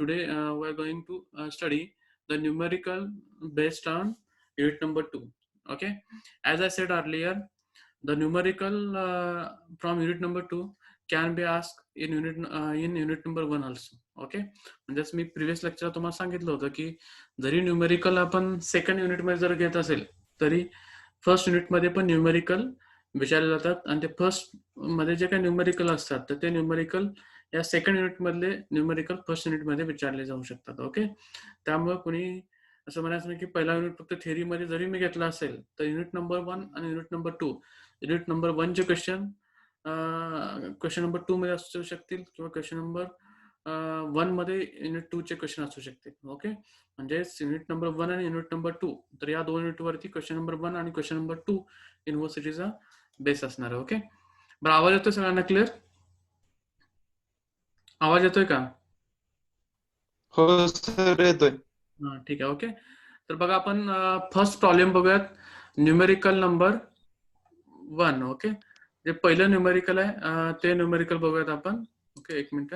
Today we are going to study the numerical based on unit number 2. Okay, as I said earlier, the numerical from unit number 2 can be asked in unit number 1 also. Okay, म्हणजेच मी previous lecture तुम्हाला सांगितलं होतं की जरी numerical आपण second unit मध्ये जर घेत असेल तरी फर्स्ट युनिट मध्ये पण न्यूमेरिकल विचारले जातात आणि ते फर्स्ट मध्ये जे काही न्यूमेरिकल असतात तर ते न्यूमेरिकल या सेकंड युनिट मधले न्यूमेरिकल फर्स्ट युनिट मध्ये विचारले जाऊ शकतात. ओके, त्यामुळे कोणी असं म्हणायचं नाही की पहिला युनिट फक्त थेअरी मध्ये जरी मी घेतला असेल तर युनिट नंबर 1 आणि युनिट नंबर 2, युनिट नंबर 1 चे क्वेश्चन नंबर 2 मध्ये असू शकतील किंवा क्वेश्चन नंबर 1 मध्ये युनिट 2 चे क्वेश्चन असू शकतील. ओके, म्हणजे युनिट नंबर 1 आणि युनिट नंबर 2 तर या दोन युनिट वरती क्वेश्चन नंबर 1 आणि क्वेश्चन नंबर 2 युनिव्हर्सिटीचा बेस असणार आहे. ओके, बरं, आवाज येतोय सगळ्यांना क्लिअर? आवाज येतोय का? हो सर येतोय. हा, ठीक आहे. ओके, तर बघा आपण फर्स्ट प्रॉब्लेम बघूयात. Numerical number 1. ओके, जे पहिलं न्यूमेरिकल आहे ते न्यूमेरिकल बघूयात आपण. ओके, एक मिनिट.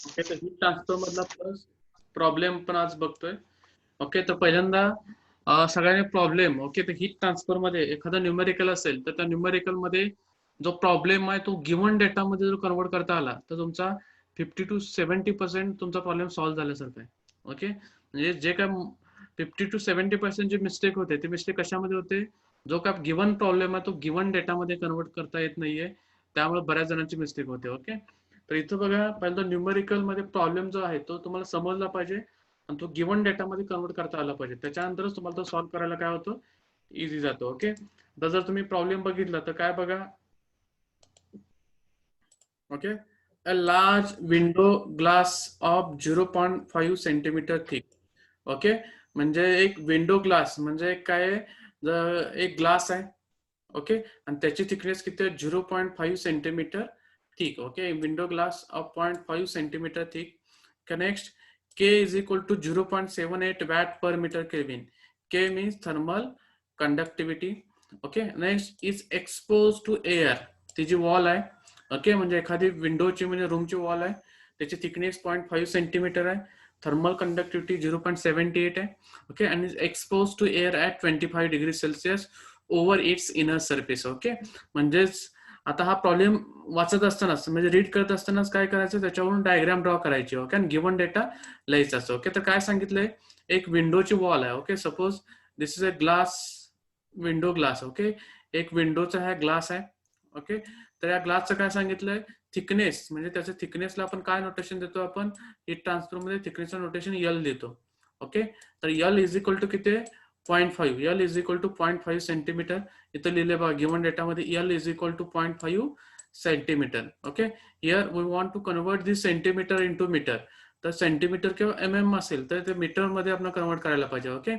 ओके, तर हीट ट्रान्सफर मधला फर्स्ट प्रॉब्लेम पण आज बघतोय. ओके, तर पहिल्यांदा सगळ्यांनी प्रॉब्लेम. ओके, तर हीट ट्रान्सफर मध्ये एखादा न्यूमेरिकल असेल तर त्या न्यूमेरिकल मध्ये जो प्रॉब्लेम आहे तो गिव्हन डेटा मध्ये जर कन्वर्ट करता आला तर तुमचा 50 to 70% तुमचा प्रॉब्लेम सॉल्व्ह झाल्यासारखा आहे. ओके, म्हणजे जे काय 50 to 70% जे मिस्टेक होते ते मिस्टेक कशामध्ये होते? जो काय गिव्हन प्रॉब्लेम आहे तो गिव्हन डेटामध्ये कन्वर्ट करता येत नाहीये, त्यामुळे बऱ्याच जणांची मिस्टेक होते. ओके, तर इथं बघा, पहिल्यांदा न्यूमेरिकल मध्ये प्रॉब्लेम जो आहे तो तुम्हाला समजला पाहिजे आणि तो गिव्हन डेटामध्ये कन्वर्ट करता आला पाहिजे, त्याच्यानंतरच तुम्हाला तो सॉल्व्ह करायला काय होतं, इझी जातो. ओके, तर जर तुम्ही प्रॉब्लेम बघितला तर काय बघा. Okay, a large window glass of 0.5 centimetre thick. Okay, म्हणजे एक विंडो ग्लास म्हणजे काय, एक ग्लास आहे. ओके, आणि त्याची थिकनेस किती आहे? 0.5 centimetre thick. Okay, window glass of 0.5 centimetre thick. Next, K is equal to 0.78 watt per meter Kelvin. K means thermal conductivity. Okay, next is expose to air. ती जी वॉल आहे, okay, म्हणजे एखादी विंडोची म्हणजे रूमची वॉल आहे, त्याची थिकनेस 0.5 सेंटीमीटर आहे, थर्मल कंडक्टिव्हिटी 0.78 आहे. ओके, आणि expose to air at 25 degree Celsius over its inner surface. Okay, म्हणजेच आता हा प्रॉब्लेम वाचत असतानाच म्हणजे रीड करत असतानाच काय करायचं, त्याच्यावरून डायग्राम ड्रॉ करायची. ओके, आणि गिव्हन डेटा लिहायचा असतो. ओके, तर काय सांगितलंय, एक विंडोची वॉल आहे. Okay, suppose this is a glass, window glass. Okay, एक विंडोचा हा ग्लास आहे. ओके, तर या ग्लासचं काय सांगितलंय, थिकनेस, म्हणजे त्याच्या थिकनेसला आपण काय नोटेशन देतो, आपण हीट ट्रान्सफर मध्ये थिकनेसचं नोटेशन यल देतो. ओके, तर यल इज इक्वल टू किती, 0.5. L is equal to 0.5 centimetre. इथं लिहिले बघा गिव्हन डेटामध्ये L is equal to 0.5 centimetre. Okay, here we want to convert this centimetre into metre. तर सेंटीमीटर किंवा MM असेल तर ते मीटर मध्ये आपण कन्वर्ट करायला पाहिजे. ओके,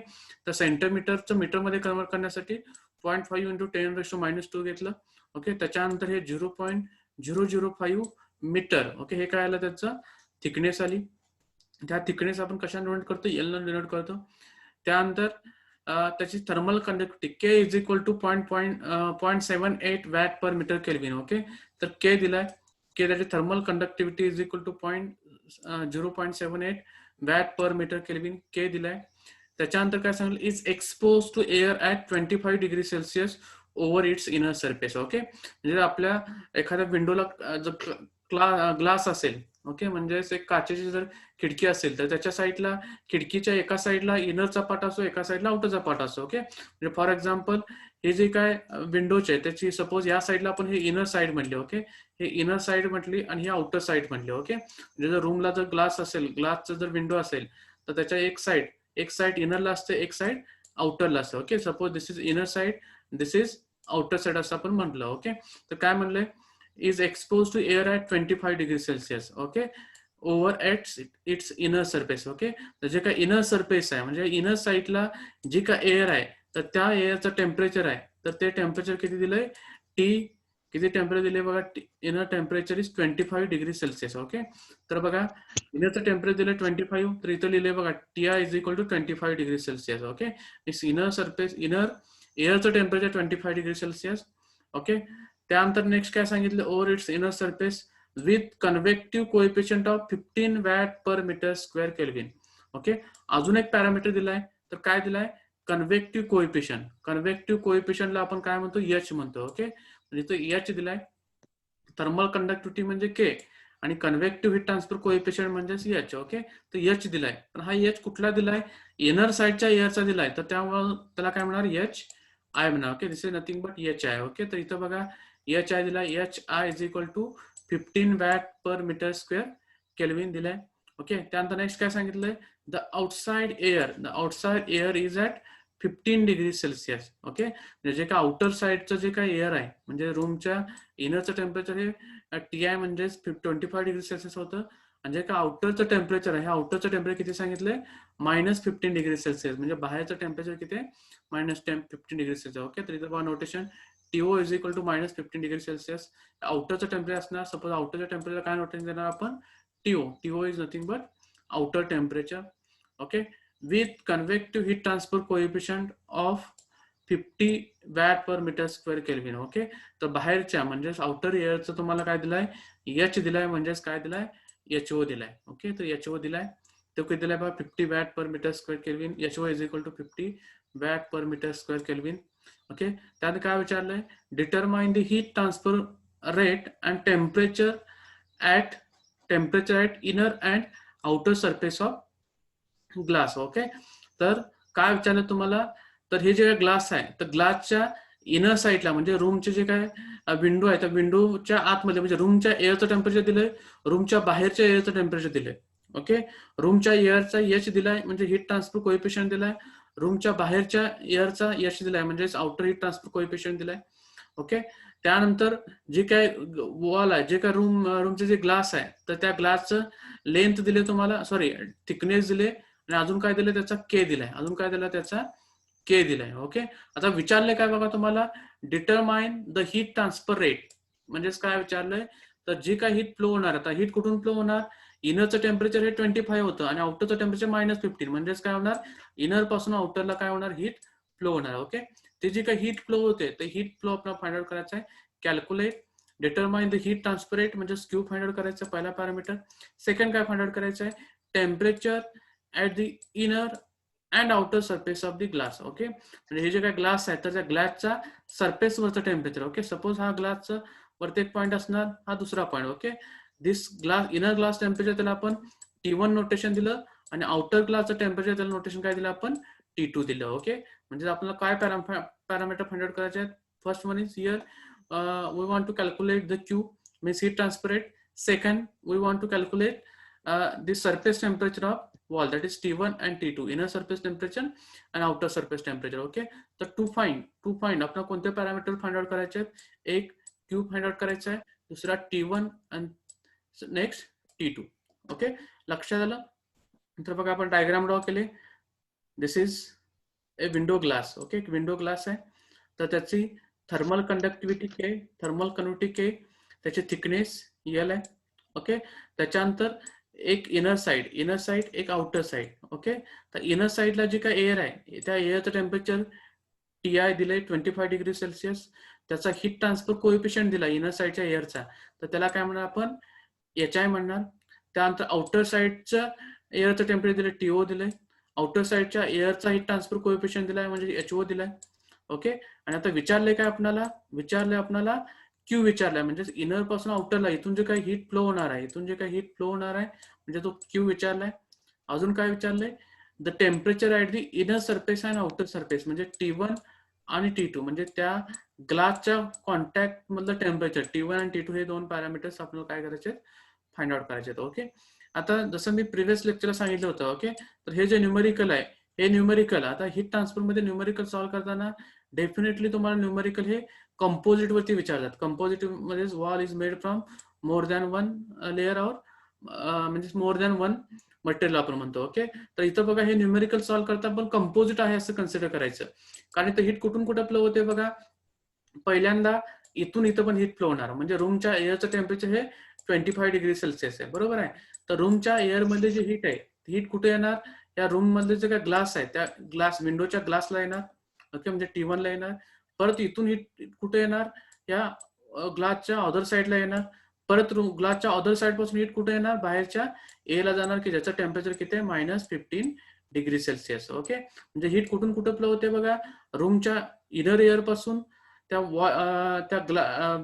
तर सेंटीमीटरचं मीटर मध्ये कन्वर्ट करण्यासाठी 0.5 इंटू 10⁻² घेतलं. ओके, त्याच्यानंतर हे 0.005 मीटर. ओके, हे काय आलं, त्याचं थिकनेस आली. त्या थिकनेस आपण कशा डिनोट करतो, एल न डिनोट करतो. त्यानंतर त्याची thermal conductivity K is equal to 0.78 watt per metre kelvin. Okay, तर K दिलाय, K त्याची thermal conductivity is equal to 0.78 watt per metre kelvin, K दिलाय. त्याच्यानंतर काय सांगितलं, is expose to air at 25 degree Celsius over its inner surface. Okay, म्हणजे आपल्या एखाद्या विंडोला ग्लास असेल, ओके, म्हणजे एक काचेची जर खिडकी असेल तर त्याच्या साईडला, खिडकीच्या एका साईडला इनरचा पार्ट असो, एका साईडला आउटरचा पार्ट असो. ओके, म्हणजे फॉर एक्झाम्पल हे जे काय विंडोचे आहे त्याची सपोज या साईडला आपण हे इनर साईड म्हटले. ओके, हे इनर साईड म्हटली आणि ही आउटर साईड म्हटली. ओके, म्हणजे जर रूमला जर ग्लास असेल, ग्लासचा जर विंडो असेल तर त्याच्या एक साईड, एक साइड इनरला असते, एक साइड आउटरला असते. Okay, suppose this is inner side, this is outer side असं आपण म्हटलं. ओके, तर काय म्हणलंय, is expose to air at 25 degree Celsius. Okay, over at its inner surface. Okay, तर जे काय इनर सरफेस आहे म्हणजे इनर साइडला जी काय एअर आहे, तर त्या एअरचं टेम्परेचर आहे, तर ते टेम्परेचर किती दिलंय, टी किती टेम्परेचर दिले बघा, inner temperature is 25 degree Celsius. Okay, तर बघा इनरचं टेम्परेचर दिलं 25, तर इथं लिहिले बघा T I is equal to 25 degree Celsius. Okay, its inner surface, inner एअरचं टेम्परेचर 25 डिग्री सेल्सिअस. ओके, त्यानंतर नेक्स्ट काय सांगितलं, over its inner surface with convective coefficient of 15 watt per metre square kelvin. Okay, अजून एक parameter दिलाय, तर काय दिलाय, कन्व्हेक्टिव्ह कोएफिशियंट. कन्व्हेक्टिव्ह कोएफिशियंटला आपण काय म्हणतो, एच म्हणतो. ओके, म्हणजे तो एच दिलाय. थर्मल कंडक्टिव्हिटी म्हणजे के आणि कन्व्हेक्टिव्ह हीट ट्रान्सफर कोएफिशियंट म्हणजेच एच. ओके, तर एच दिलाय, पण हा एच कुठला दिलाय, इनर साइडच्या एअरचा दिलाय, तर त्यामुळे त्याला काय म्हणणार, एच आय म्हणा. Okay, this is nothing but H I. Okay, तर इथं बघा एच आय दिलाय, H I is equal to 15 watt per metre square kelvin दिलाय. ओके, त्यानंतर नेक्स्ट काय सांगितलंय, the outside air is at 15 degree Celsius. Okay, म्हणजे जे काय आउटर साइडचं जे काय एअर आहे, म्हणजे रूमच्या इनरचं टेम्परेचर हे टी आय म्हणजेच 25 डिग्री सेल्सिअस होतं, आणि जे काय आउटरचं टेम्परेचर आहे, आउटरचं टेम्परेचर किती सांगितलंय, -15 डिग्री सेल्सिअस. म्हणजे बाहेरचं टेम्परेचर किती आहे, -15 डिग्री सेल्सिअस. ओके, तर इथं बघा notation, TO is equal to -15 degree Celsius. आउटरचं टेम्परेचर असणार, सपोज आउटरच्या टेम्परेचर काय नोटेशन देणार आपण, TO is nothing but outer temperature. Okay, with convective heat transfer coefficient of 50 watt per metre square kelvin. Okay, तर बाहेरच्या म्हणजेच आउटर एअरचं तुम्हाला काय दिलाय, एच दिलाय, म्हणजेच काय दिलाय, एचओ दिलाय. ओके, तर एचओ दिलाय, तो किती दिलाय बघा, 50 watt per metre square kelvin. HO is equal to 50 watt per metre square kelvin. Okay, त्यात काय विचारलंय, determine the heat transfer rate and temperature at inner and outer surface of glass. Okay, तर काय विचारलं तुम्हाला, तर हे जे ग्लास आहे, तर ग्लासच्या इनर साइडला म्हणजे रूमचे जे काय विंडो आहे, त्या विंडोच्या आतमध्ये म्हणजे रूमच्या एअरचं टेम्परेचर दिलंय, रूमच्या बाहेरच्या एअरचं टेम्परेचर दिलंय. ओके, रूमच्या एअरचा एच दिलाय म्हणजे हीट ट्रान्सफर कोएफिशियंट दिलाय, रूमच्या बाहेरच्या एअरचा एच दिलाय म्हणजेच आउटर हीट ट्रान्सफर कोएफिशियंट दिलाय. ओके, त्यानंतर जे काय वॉल आहे, जे काय रूमचे जे ग्लास आहे, तर त्या ग्लासचं लेंथ दिले तुम्हाला, सॉरी थिकनेस दिले, आणि अजून काय दिलं, त्याचा के दिलाय, अजून काय दिला, त्याचा के दिलाय. ओके, आता विचारलंय काय बघा तुम्हाला, determine the heat transfer rate, म्हणजेच काय विचारलंय, तर जी काय हीट फ्लो होणार, आता हीट कुठून फ्लो होणार, इनरचं टेम्परेचर हे 25 होतं आणि आउटरचं टेम्परेचर -15, म्हणजेच काय होणार, इनर पासून आउटरला काय होणार, हीट फ्लो होणार. ओके, ते जी काही हीट फ्लो होते, ते हीट फ्लो आपल्याला फाइंड आउट करायचं आहे. Calculate determine the heat transfer rate, म्हणजे क्यू फाइंड आउट करायचं पहिला पॅरामीटर. सेकंड काय फाइंड आउट करायचं आहे, temperature at the inner and outer surface of the glass. Okay, म्हणजे हे जे काय ग्लास आहे, तर त्या ग्लासच्या सरफेसवरचं टेम्परेचर. ओके, सपोज हा ग्लासचा वरती एक पॉईंट असणार, हा दुसरा पॉईंट. ओके, दिस ग्लास इनर ग्लास टेम्परेचर त्याला आपण T1 नोटेशन दिलं, आणि आउटर ग्लासचं टेम्परेचर त्याला नोटेशन काय दिलं आपण, T2 दिलं. ओके, म्हणजे आपल्याला काय पॅरामीटर फाइंड आउट करायचे आहेत, first one is here we want to calculate the Q means heat transfer rate. Second we want to calculate the surface temperature of wall, that is T1 and T2, inner surface temperature and outer surface temperature. Okay, तर to find आपल्याला कोणते parameter find out करायचे आहेत, एक Q find out करायचा आहे, दुसरा T1 आणि नेक्स्ट T2. ओके, लक्षात आलं. तर बघा आपण डायग्राम ड्रॉ केले, this is a window glass. Okay, window glass आहे, तर त्याची थर्मल कंडक्टिव्हिटी के, थर्मल कन्व्हिटी के, त्याची थिकनेस एल आहे. ओके, त्याच्यानंतर एक इनर साइड एक आउटर साइड. ओके, तर इनर साइडला जे काय एअर आहे, त्या एअरचं टेम्परेचर टी आय दिलंय 25 डिग्री सेल्सिअस, त्याचा हीट ट्रान्सफर कोएफिशियंट दिला इनर साइडच्या एअरचा, तर त्याला काय म्हणणार आपण, एच आय म्हणणार. त्यानंतर आउटर साइडचं एअरचं टेम्परेचर दिलं, टीओ दिलंय, आउटर साइडच्या एअरचा हीट ट्रान्सफर कोएफिशियंट दिलाय म्हणजे एचओ दिलाय. ओके, आणि आता विचारलंय काय आपल्याला क्यू विचारलाय, म्हणजे इनर पासून आउटरला इथून जे काही हीट फ्लो होणार आहे, म्हणजे तो क्यू विचारलाय. अजून काय विचारलंय, the temperature at the inner surface and outer surface, म्हणजे T1 आणि T2, म्हणजे त्या ग्लासच्या कॉन्टॅक्ट मधलं टेम्परेचर T1 आणि T2 हे दोन पॅरामीटर्स आपल्याला काय करायचे, फाइंड आउट करायचे. ओके, आता जसं मी प्रिव्हियस लेक्चरला सांगितलं होतं, ओके, तर हे जे न्यूमेरिकल आहे, हे न्यूमेरिकल. आता हीट ट्रान्सफर मध्ये न्यूमेरिकल सॉल्व्ह करताना डेफिनेटली तुम्हाला न्यूमेरिकल हे कंपोजिट वरती विचारतात. कंपोजिट मध्ये wall is made from more than one layer or म्हणजे मोर दॅन वन मटेरियल आपण म्हणतो. ओके, तर इथं बघा हे न्यूमेरिकल सॉल्व्ह करता पण कंपोजिट आहे असं कन्सिडर करायचं. कारण इथं हीट कुठून कुठं फ्लो होते बघा. पहिल्यांदा इथून इथं पण हीट फ्लो होणार. म्हणजे रूमच्या एअरचं टेम्परेचर हे 25 डिग्री सेल्सिअस आहे, बरोबर आहे. तर रूमच्या एअर मध्ये जे हीट आहे, हीट कुठे येणार, या रूम मधले जे काय ग्लास आहे त्या ग्लास विंडोच्या ग्लासला येणार. ओके, म्हणजे T1 ला येणार. परत इथून हीट कुठे येणार, या ग्लासच्या अदर साईडला येणार. परत ग्लासच्या अदर साईड पासून हीट कुठे येणार, बाहेरच्या ए ला जाणार, की ज्याचं टेम्परेचर किती आहे, -15 डिग्री सेल्सिअस. ओके, म्हणजे हीट कुठून कुठं फ्लो होते बघा, रूमच्या इनर एअर पासून त्या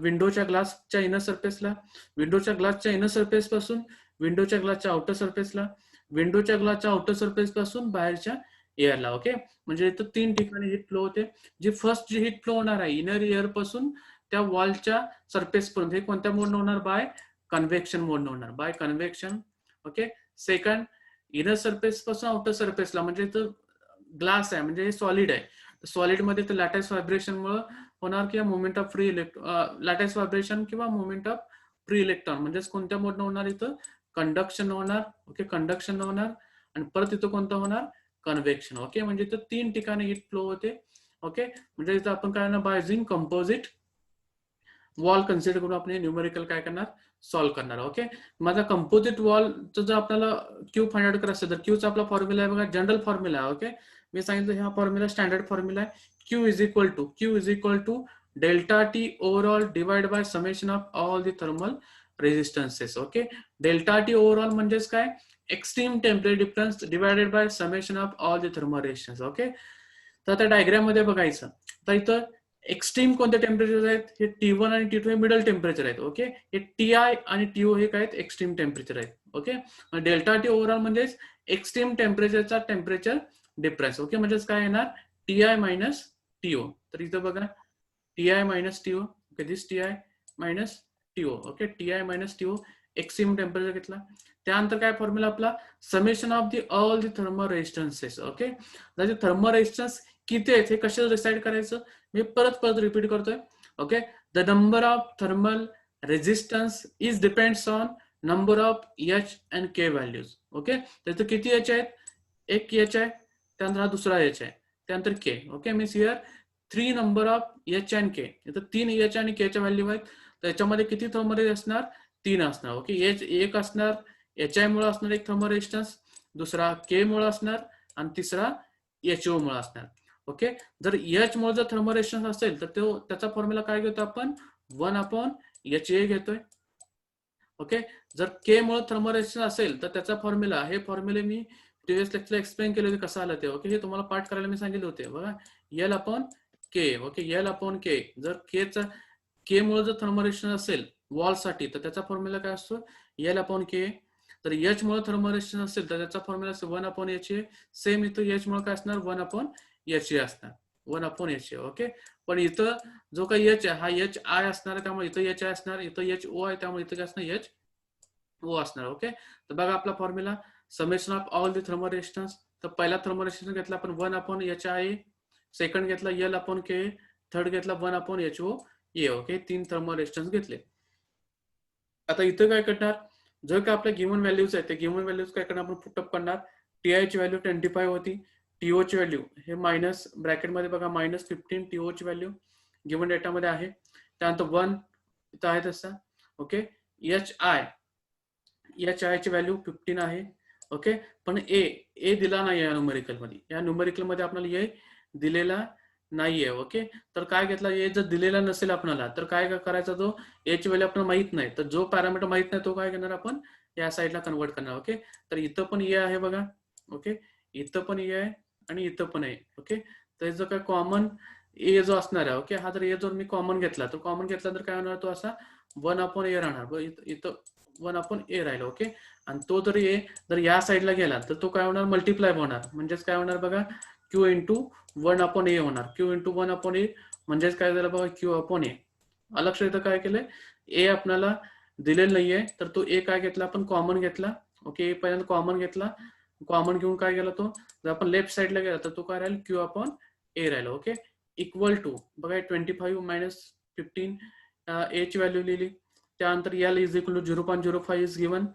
विंडोच्या ग्लासच्या इनर सरफेसला, विंडोच्या ग्लासच्या इनर सरफेस पासून विंडोच्या ग्लासच्या आउटर सरफेसला, विंडोच्या ग्लासच्या आउटर सरफेस पासून बाहेरच्या एअरला. ओके, म्हणजे इथं 3 ठिकाणी हीट फ्लो होते. जी फर्स्ट जी हीट फ्लो होणार आहे इनर एअर पासून त्या वॉलच्या सरफेस पर्यंत, हे कोणत्या मोडनं होणार, बाय कन्व्हेक्शन मोडनं होणार, by convection. Okay, second inner surface पासून आउटर सरफेसला, म्हणजे इथं ग्लास आहे म्हणजे हे सॉलिड आहे. सॉलिड मध्ये तर लॅटाईस व्हायब्रेशन मुळे होणार किंवा moment of free lattice vibration किंवा मोमेंट ऑफ फ्री इलेक्ट्रॉन, म्हणजेच कोणत्या मोडनं होणार, इथं कंडक्शन होणार. ओके, कंडक्शन होणार. आणि परत इथं कोणतं होणार, कन्व्हेक्शन. ओके, म्हणजे इथं 3 ठिकाणी हीट फ्लो होते. ओके, म्हणजे इथं आपण काय करणार, by using composite wall consider करून आपण न्यूमेरिकल काय करणार, सॉल्व्ह करणार. ओके, माझा कंपोजिट वॉलचं जर आपल्याला क्यू फाइंड आउट करायचं तर क्यूचा आपला फॉर्म्युला आहे बघा, जनरल फॉर्म्युला आहे. ओके, मी सांगितलं हा फॉर्म्युला स्टँडर्ड फॉर्म्युला आहे. Q is equal to delta T overall divide by summation of all the thermal resistances. Okay, delta T overall म्हणजेच काय, extreme temperature difference divided by summation of all the thermal resistance. Okay, तर आता diagram मध्ये बघायचं, तर इथं extreme कोणते temperature आहेत, हे T1 आणि T2 हे मिडल टेम्परेचर आहेत. ओके, हे TI आणि TO हे काय आहेत, एक्स्ट्रीम टेम्परेचर आहेत. ओके, डेल्टा टी ओव्हरऑल म्हणजेच एक्स्ट्रीम टेम्परेचरचा टेम्परेचर डिफरन्स. ओके, म्हणजेच काय येणार, TI मायनस TO. तर इथं बघा TI minus TO. Okay, this TI minus TO. Okay, TI minus TO extreme temperature घेतला. त्यानंतर काय फॉर्म्युला आपला, summation of the all the thermal resistances. Okay, जर थर्मल रेजिस्टन्स किती आहेत हे कशाला डिसाइड करायचं, मी परत रिपीट करतोय. Okay, the number of thermal resistance is depends on number of H and K values. Okay, तर किती H आहेत, एक H आहे, त्यानंतर हा दुसरा H आहे, त्यानंतर K. Okay, means here 3 number of H and K. इथं 3 H आणि K च्या व्हॅल्यू आहेत. त्याच्यामध्ये किती थर्मल असणार, 3 असणार. ओके, H एक असणार, HI मुळे असणार एक थर्मल रेजिस्टन्स, दुसरा K मुळे असणार आणि तिसरा HO मुळे असणार. ओके, जर H मुळे जर थर्मल रेजिस्टन्स असेल तर त्याचा फॉर्म्युला काय घेतो आपण, 1/HA घेतोय. ओके, जर K मुळे थर्मल रेजिस्टन्स असेल तर त्याचा फॉर्म्युला, हे फॉर्म्युले मी प्रिव्हियस लेक्चरला एक्सप्लेन केले होते कसं आलं ते. ओके, हे तुम्हाला पाठ करायला मी सांगितले होते बघा, L/K. Okay, L/K. जर K मुळे जर थर्मल रेजिस्टन्स असेल वॉलसाठी तर त्याचा फॉर्म्युला काय असतो, L/K. तर H मुळे थर्मल रेजिस्टन्स असेल तर त्याचा फॉर्म्युला असतो 1/HA. सेम इथं H मुळे काय असणार, 1/HA असणार, 1/HA. ओके, पण इथं जो काही H आहे हा HI असणार आहे, त्यामुळे इथं HI असणार, इथं HO आहे त्यामुळे इथं काय असणार, HO असणार. ओके, तर बघा आपला formula, summation of all the thermal resistance. तर पहिला थर्मल रेजिस्टन्स घेतला आपण 1/HI, सेकंड घेतला L/K, थर्ड घेतला 1/HOA. ओके, 3 थर्मल रेजिस्टन्स घेतले. आता इथं काय करणार, जर का आपल्या गिव्हन व्हॅल्यूज आहेत ते गिव्हन व्हॅल्यूज काय करणार, आपण पुटअप करणार. TI ची व्हॅल्यू 25 होती, TO ची व्हॅल्यू हे मायनस ब्रॅकेटमध्ये बघा -15 TO ची व्हॅल्यू गिव्हन डेटामध्ये आहे. त्यानंतर 1 इथं आहे तसा. ओके, HI ची व्हॅल्यू 15 आहे. ओके, पण ए दिला नाही या न्यूमेरिकल मध्ये, या न्यूमेरिकल मध्ये आपल्याला ए दिलेला नाहीये. ओके, तर काय घेतला, ए जर दिलेला नसेल आपल्याला तर काय करायचा, तो ए ची व्हॅल्यू आपल्याला माहित नाही, तर जो पॅरामीटर माहित नाही तो काय करणार, आपण या साईडला कन्वर्ट करणार. ओके, तर इथं पण ए आहे बघा. ओके, इथं पण ए आहे आणि इथं पण आहे. ओके, तर जो काय कॉमन ए जो असणार आहे, ओके, हा जर ए जर मी कॉमन घेतला तर काय होणार, तो असा 1/A राहणार. इथं 1/A राहिला. ओके, आणि तो जर ए जर या साईडला गेला तर तो काय होणार, मल्टिप्लाय होणार. म्हणजेच काय होणार बघा, Q इंटू 1/A होणार. Q इंटू 1/A म्हणजेच काय झालं बघा, Q/A. लक्षात इथं काय केलंय, ए आपल्याला दिलेलं नाहीये तर तो ए काय घेतला, आपण कॉमन घेतला. ओके, पहिल्यांदा कॉमन घेतला, कॉमन घेऊन काय केला, तो जर आपण लेफ्ट साईडला गेला तर तो काय राहील क्यू अपॉन ए राहिला. ओके, इक्वल टू बघा 25 मायनस 15 ए ची व्हॅल्यू लिहिली. त्यानंतर L is equal to 0.05 is given.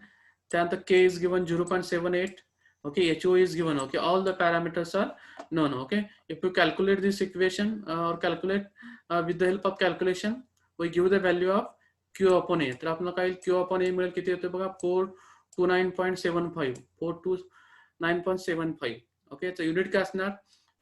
त्यानंतर K is given 0.78. Okay, HO is given. Okay, all the parameters are known. Okay, if you calculate this equation or calculate with the help of calculation, we give the value of Q upon A. तर आपल्याला काय Q upon A मिळेल किती येतो बघा 429.75. 429.75. Okay, तर unit काय असणार?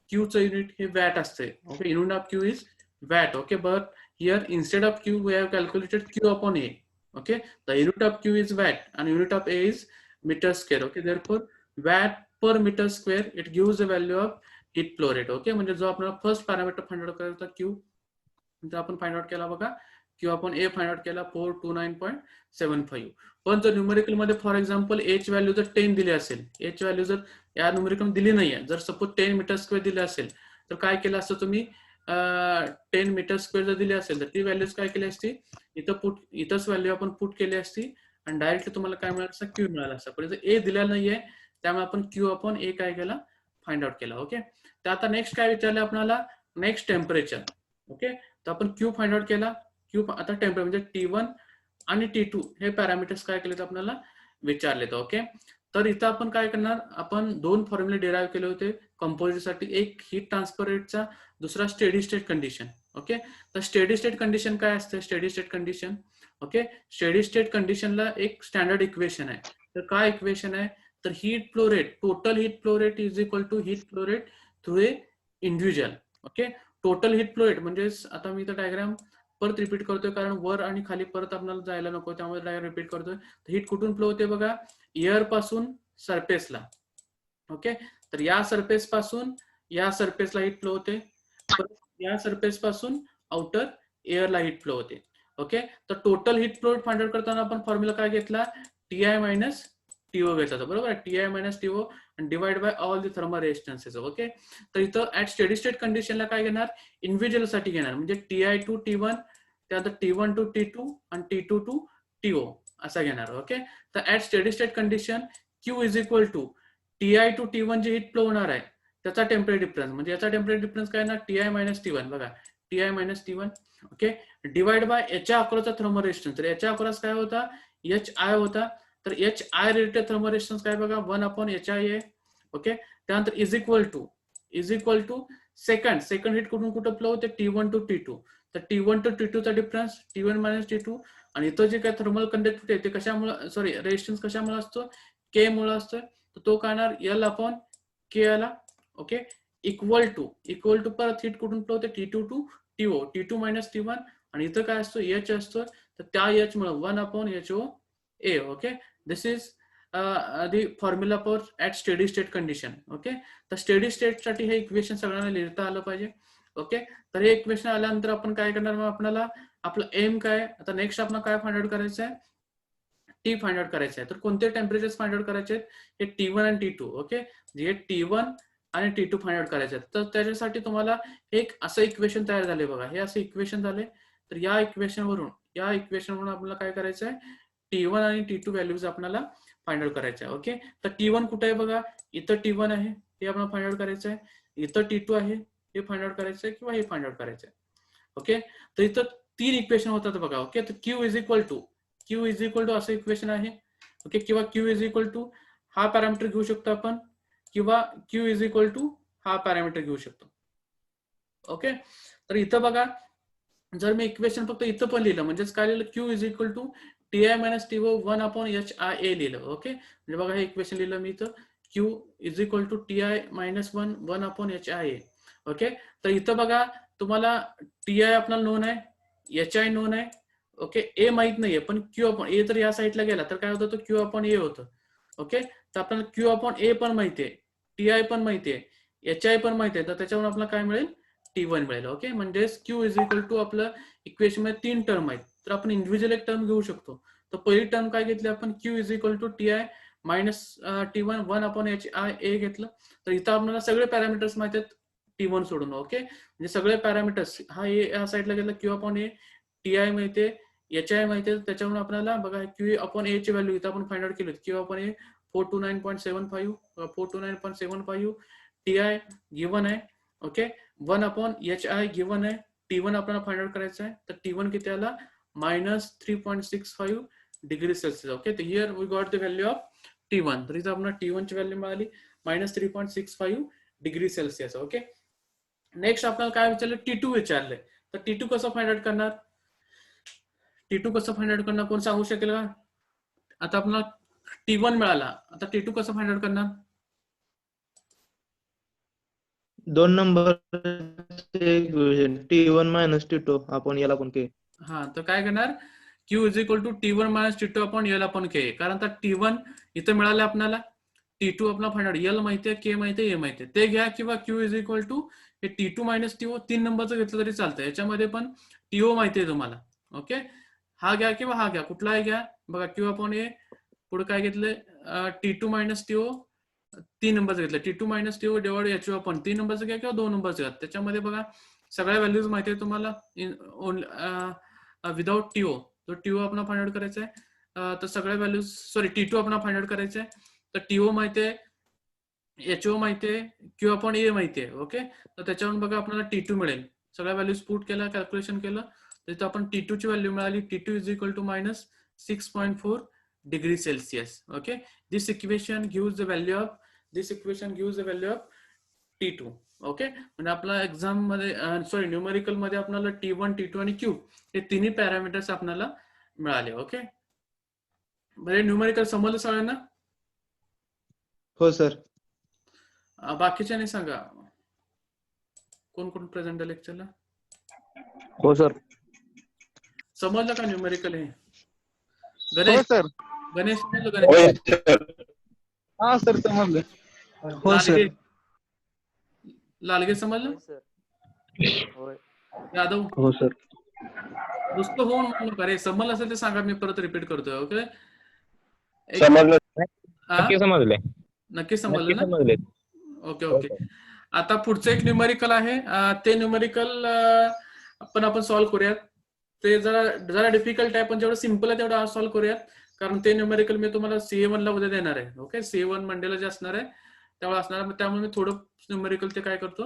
Q चं युनिट हे वॅट असते. Okay, unit of Q is watt. Okay, but here instead of Q we have calculated Q upon A. Okay, the unit of Q is watt and unit of A is meter square. Okay, therefore watt per meter square it gives the value of heat flow rate. Okay, म्हणजे जो आपल्याला first parameter find out करायचा Q, जर आपण find out केला बघा Q आपण A find out केला 429.75. पण जर न्यूमेरिकल मध्ये फॉर एक्झाम्पल A ची व्हॅल्यू जर 10 दिली असेल, A ची व्हॅल्यू जर या न्यूमेरिकल दिली नाहीये, जर सपोज 10 मीटर स्क्वेअर दिले असेल तर काय केलं असतं तुम्ही 10 मीटर स्क्वेअर जर दिली असेल तर ती व्हॅल्यूज काय केली असती, इथंच व्हॅल्यू आपण पुट केली असती आणि डायरेक्टली तुम्हाला काय मिळालं असतं Q मिळाला असता. पण इथं A दिलेला नाहीये त्यामुळे आपण Q अपॉन A काय केला फाइंड आउट केला. ओके, तर आता नेक्स्ट काय विचारलं आपल्याला, नेक्स्ट टेम्परेचर. ओके, तर आपण Q फाइंड आउट केला. Q आता टेम्परेचर म्हणजे T1 आणि T2 हे पॅरामीटर्स काय केलेत आपल्याला विचारलेत. ओके, तर इथं आपण काय करणार, आपण दोन फॉर्म्युले डिराईव्ह केले होते कंपोजिटसाठी, एक हीट ट्रान्सफर रेटचा, दुसरा स्टेडी स्टेट कंडिशन. ओके, तर स्टेडी स्टेट कंडिशन काय असते, steady state condition. Okay, steady state कंडिशनला एक स्टँडर्ड इक्वेशन आहे. तर काय इक्वेशन आहे, तर heat flow rate, total heat flow rate is equal to heat flow rate through a individual. Okay, total heat flow rate म्हणजे आता मी इथं डायग्राम परत रिपीट करतोय कारण वर आणि खाली परत आपल्याला जायला नको, त्यामुळे डायग्राम रिपीट करतोय. हीट कुठून फ्लो होते बघा, एअर पासून सरफेसला. ओके, तर या सरफेस पासून या सरफेसला हीट फ्लो होते, या सरफेस पासून आउटर एअरला हीट फ्लो होते. ओके, तर total heat flow find out करताना आपण फॉर्म्युला काय घेतला, TI मायनस TO घेतला, बरोबर आहे. TI मायनस TO आणि divide by all the thermal resistances. Okay, तर इथं ऍट स्टेडी स्टेट कंडिशनला काय घेणार, इंडिव्हिज्युअल साठी घेणार, म्हणजे TI टू T1, त्यानंतर T1 टू T2 आणि T2 टू TO असा घेणार. ओके, तर at steady state condition Q is equal to TI to T1 जे हीट फ्लो होणार आहे त्याचा टेम्परेचर डिफरन्स, म्हणजे याचा टेम्परेचर डिफरन्स काय ना TI मायनस T1. बघा TI minus T1. Okay, divide by याच्या अक्रॉसचा थर्मल रेजिस्टन्स. तर याच्या अक्रॉस काय होता, HI होता, तर HI रिलेटेड थर्मल रेजिस्टन्स काय बघा 1 अपॉन HI. ओके, त्यानंतर is equal to second heat कुठून कुठं फ्लो होते T1 टू T2. तर T1 टू T2 चा डिफरन्स T1 मायनस T2. आणि इथं जे काय थर्मल कंडक्टिव्हिटी आहे ते कशामुळे, सॉरी रेजिस्टन्स कशामुळे असतो, K मुळे असतो. तर तो काय येणार L अपॉन K आला. ओके, इक्वल टू परत हीट कुठून फ्लो होते T2 to TO, T2 minus T1. आणि इथं काय असतो H असतो, तर त्या H मुळे 1 upon HOA. Okay, this is the formula for at steady state condition. Okay, तर स्टेडी स्टेट साठी हे इक्वेशन सगळ्यांना लिहिता आलं पाहिजे. ओके, तर हे इक्वेशन आल्यानंतर आपण काय करणार, मग आपल्याला आपलं एम काय, आता नेक्स्ट आपण काय फाइंड आउट करायचं आहे, टी फाइंड आउट करायचं आहे. तर कोणते टेम्परेचर फाइंड आउट करायचे आहेत, हे T1 आणि T2. ओके, जे T1 आणि T2 फाइंड आउट करायचे आहेत. तर त्याच्यासाठी तुम्हाला एक असं इक्वेशन तयार झाले बघा, हे असं इक्वेशन झाले. तर या इक्वेशनवरून आपल्याला काय करायचं आहे, T1 आणि T2 व्हॅल्यूज आपल्याला फाइंड आउट करायचं आहे. ओके, तर T1 कुठे आहे बघा, इथं T1 आहे, हे आपल्याला फाइंड आउट करायचं आहे. इथं T2 आहे, हे फाइंड आउट करायचं आहे किंवा हे फाइंड आउट करायचं आहे. ओके, तर इथं 3 इक्वेशन होतात बघा. ओके, तर Q इज इक्वल टू असं इक्वेशन आहे. ओके, किंवा Q इज इक्वल टू हा पॅरामीटर घेऊ शकतो आपण, किंवा Q इज इक्वल टू हा पॅरामीटर घेऊ शकतो. ओके, तर इथं बघा, जर मी इक्वेशन फक्त इथं पण लिहिलं म्हणजेच काय लिहिलं, Q is equal to TI minus TO 1 upon HIA लिहिलं. ओके, म्हणजे बघा हे इक्वेशन लिहिलं मी इथं, Q is equal to TI minus 1 upon HIA. Okay, तर इथं बघा तुम्हाला TI आपल्याला नोन आहे, HI नोन आहे. ओके, A माहित नाहीये, पण Q अपॉन A तर या साईडला गेला तर काय होतं, तो Q अपॉन A होतं. ओके, तर आपल्याला Q अपॉन A पण माहितीये, TI पण माहितीये, HI पण माहितीये, तर त्याच्यावर आपल्याला काय मिळेल, T1 मिळेल. ओके, म्हणजे Q इज इक्वल टू आपलं इक्वेशन मध्ये 3 टर्म आहेत, तर आपण इंडिव्हिज्युअल एक टर्म घेऊ शकतो. तर पहिली टर्म काय घेतली आपण, Q is equal to TI minus T1 1 upon HIA घेतलं. तर इथं आपल्याला सगळे पॅरामीटर्स माहित आहेत T1 सोडून. ओके, म्हणजे सगळे पॅरामीटर्स हा A या साईडला गेला, Q अपॉन A, TI माहितीये, HI माहितीये, त्याच्यामुळे आपल्याला बघा Q अपॉन A ची व्हॅल्यू इथं आपण फाइंड आउट केली, Q upon A 429.75 TI given आहे. ओके, 1/HI गिवन आहे. T1 आपल्याला फाइंड आउट करायचं आहे. तर T1 किती आला? -3.65 डिग्री सेल्सिअस. ओके, तर here we got the value of T1. तर इथं आपल्याला T1 ची व्हॅल्यू मिळाली -3.65 डिग्री सेल्सिअस. ओके, नेक्स्ट आपल्याला काय विचारलं? T2 विचारलंय. तर T2 कसं फाइंड आउट करणार? T2 कसं फाइंड आउट करणार? कोण सांगू शकेल का? आता आपल्याला T1 मिळाला, आता T2 कसं फाइंड आउट करणार? 2 नंबर T1 मायनस T2 आपण याला पण के. हा, तर काय करणार? Q is equal to T1 minus T2 upon L upon K. कारण आता T1 इथं मिळालं आपल्याला, T2 आपला फाइंड आउट, L माहिती आहे, K माहिती आहे, A माहिती आहे, ते घ्या. किंवा Q इज इक्वल टू हे T2 मायनस TO 3 नंबरचं घेतलं तरी चालतं. याच्यामध्ये पण TO माहिती आहे तुम्हाला. ओके, हा घ्या किंवा हा घ्या, कुठलाही घ्या. बघा Q अपॉन A, पुढे काय घेतलंय? T2 मायनस TO 3 नंबरचं घेतलं. T2 minus TO divide HO upon 3 नंबरचं घ्या किंवा 2 नंबरचं घ्या. त्याच्यामध्ये बघा सगळ्या व्हॅल्यूज माहिती आहे तुम्हाला विदाउट TO. तो TO आपण फाइंड आउट करायचा आहे. तर सगळ्या व्हॅल्यूज, सॉरी, T2 आपण फाइंड आउट करायचं आहे. तर TO माहिती आहे, HO माहिती आहे, Q अपॉन A माहिती आहे. ओके, तर त्याच्यावरून बघा आपल्याला T2 मिळेल. सगळ्या व्हॅल्यूज पुट केला, कॅल्क्युलेशन केलं, तर इथं आपण T2 ची व्हॅल्यू मिळाली. T2 is equal to -6.4 degree Celsius. Okay, this equation gives the value of T2. Okay, म्हणजे आपला एक्झाम मध्ये, सॉरी, न्यूमेरिकल मध्ये आपल्याला T1, T2 आणि Q हे तिन्ही पॅरामीटर्स आपल्याला मिळाले. ओके, बरे न्यूमेरिकल समजलं सगळ्यांना? हो सर. बाकीच्या नाही सांगा, कोण कोण प्रेझेंट आहे लेक्चरला? हो सर. समजलं का न्यूमेरिकल? हे हो गणेश, सर. गणेश समजलं? गणेश, हा सर, समजलं. हो लालगे, सर. लालगे समजलं? यादव, हो सर. नुसतं होऊन म्हणू का रे? समजलं असेल ते सांगा, मी परत रिपीट करतोय. ओके, समजलं. हा? नक्की समजले. नक्की समजलं नक्की ना? समजले. ओके ओके, आता पुढचं एक न्यूमेरिकल आहे. ते न्यूमेरिकल आपण सॉल्व्ह करूयात. ते जरा डिफिकल्ट आहे, पण जेवढं सिम्पल आहे तेवढं सॉल्व्ह करूयात. कारण ते न्यूमेरिकल मी तुम्हाला CA1 ला उद्या देणार आहे. ओके, CA1 मंडेला जे असणार आहे त्यावेळेला असणार आहे. त्यामुळे मी थोडं न्यूमेरिकल ते काय करतो,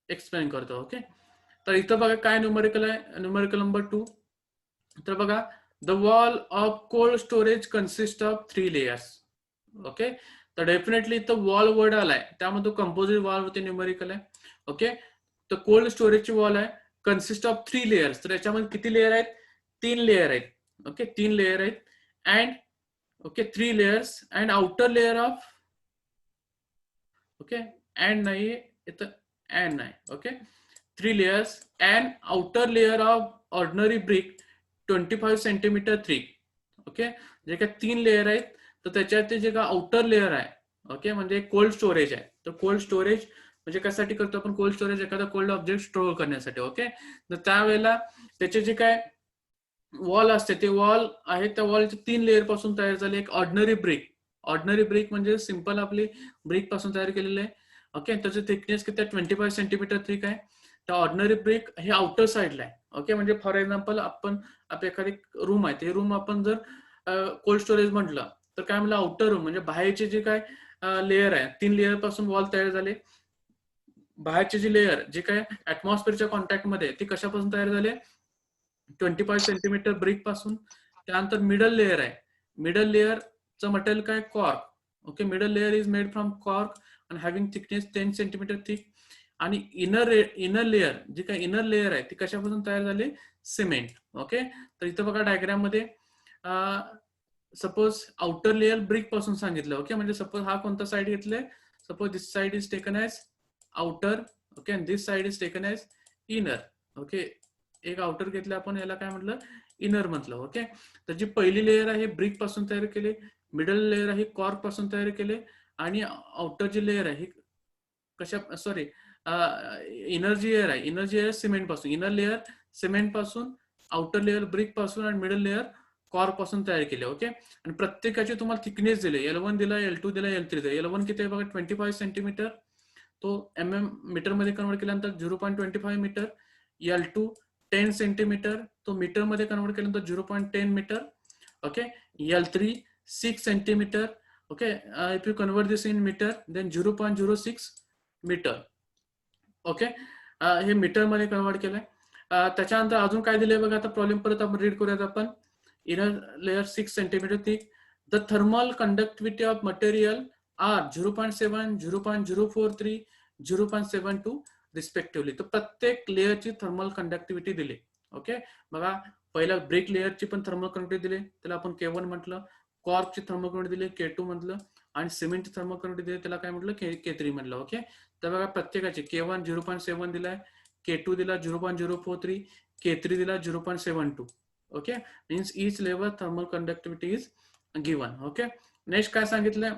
एक्सप्लेन करतो. ओके, तर इथं बघा काय न्यूमेरिकल आहे. Numerical number 2. तर बघा, the wall of cold storage consist of 3 layers. Okay, तर डेफिनेटली इथं वॉल वर्ड आलाय, त्यामध्ये तो कंपोजिट वॉल होते, न्यूमेरिकल आहे. ओके, तर कोल्ड स्टोरेजची वॉल आहे, कन्सिस्ट ऑफ 3 लेयर्स. तर याच्यामध्ये किती लेयर आहेत? 3 लेयर आहेत. ओके, 3 लेयर आहेत. And okay, 3 layers and outer layer of, okay, and नाही इथं, अँड नाही. Okay, 3 layers and outer layer of ordinary brick 25 centimetre thick. Okay, जे काय 3 लेयर आहेत, तर त्याच्यात जे काय आउटर लेयर आहे, ओके, म्हणजे कोल्ड स्टोरेज आहे. तर कोल्ड स्टोरेज म्हणजे कशासाठी करतो आपण? कोल्ड स्टोरेज एखादा कोल्ड ऑब्जेक्ट स्टोअर करण्यासाठी. ओके, तर त्यावेळेला त्याचे जे काय वॉल असते, ते वॉल आहे, त्या वॉलच्या 3 लेयर पासून तयार झाले. एक ऑर्डिनरी ब्रिक. ऑर्डिनरी ब्रिक म्हणजे सिंपल आपली ब्रिक पासून तयार केलेले आहे. ओके, त्याचं थिकनेस किती आहे? 25 सेंटीमीटर थिक आहे. तर ऑर्डिनरी ब्रिक हे आउटर साइडला आहे. ओके, म्हणजे फॉर एक्झाम्पल आपण एखादी रूम आहे, ते रूम आपण जर कोल्ड स्टोरेज म्हटलं, तर काय म्हणलं? आउटर रूम म्हणजे बाहेरचे जे काय लेयर आहे, 3 लेयर पासून वॉल तयार झाले. बाहेरचे जे लेयर जे काय ऍटमॉस्फिअरच्या कॉन्टॅक्ट मध्ये, ते कशापासून तयार झाले? 25 सेंटीमीटर ब्रिक पासून. त्यानंतर मिडल लेयर आहे. मिडल लेयरचं मटेरियल काय? Cork. Okay, middle layer is made from cork and having thickness 10 centimetre thick. आणि इनर लेयर, जी काय इनर लेयर आहे, ती कशापासून तयार झाली? सिमेंट. ओके, तर इथं बघा डायग्राम मध्ये, सपोज आउटर लेयर ब्रिक पासून सांगितलं. ओके, म्हणजे सपोज हा कोणता साइड घेतलाय? Suppose this side is taken as outer. Okay, and this side is taken as inner. Okay, एक आउटर घेतलं आपण, याला काय म्हटलं? इनर म्हटलं. ओके, तर जी पहिली लेयर आहे ब्रिक पासून तयार केले, मिडल लेयर आहे कॉर्क पासून तयार केले, आणि आउटर जी लेयर आहे कशा, सॉरी, इनर जी लेयर आहे, इनर जी लेयर सिमेंट पासून, इनर लेयर सिमेंट पासून, आउटर लेयर ब्रिक पासून, आणि मिडल लेयर कॉर्क पासून तयार केले. ओके, आणि प्रत्येकाची तुम्हाला थिकनेस दिले. L1 दिला, L2 दिला, L3 दिला. L1 किती आहे बघा? 25 सेंटीमीटर. तो मीटर मध्ये कन्वर्ट केल्यानंतर 0.25 मीटर. L2 10 सेंटीमीटर, तो मीटर मध्ये कन्वर्ट केल्यानंतर 0.10 metre. Okay, L3 6 centimetre, okay. If you convert this in metre then 0.06 metre. Okay. हे मीटर मध्ये कन्वर्ट केलंय. त्याच्यानंतर अजून काय दिलंय बघा. आता प्रॉब्लेम परत आपण रीड करूयात आपण. Inner layer 6 centimetre thick. The thermal conductivity of material are 0.7, 0.043, 0.72 respectively. तर प्रत्येक लेअरची थर्मल कंडक्टिव्हिटी दिली. ओके. बघा पहिला ब्रिक लेअरची पण थर्मल कंडक्टिव्हिटी दिली, त्याला आपण K1 म्हटलं. कॉर्कची थर्मल कंडक्टिव्हिटी दिली K2 म्हटलं, आणि सिमेंटची थर्मल कंडक्टिव्हिटी दिली त्याला काय म्हटलं K3 म्हटलं. ओके. तर बघा प्रत्येकाची K1 0.7 दिलाय, K2 दिला 0.043, K3 दिला 0.72. Okay. Means each level thermal conductivity is given. Okay. Next काय सांगितलं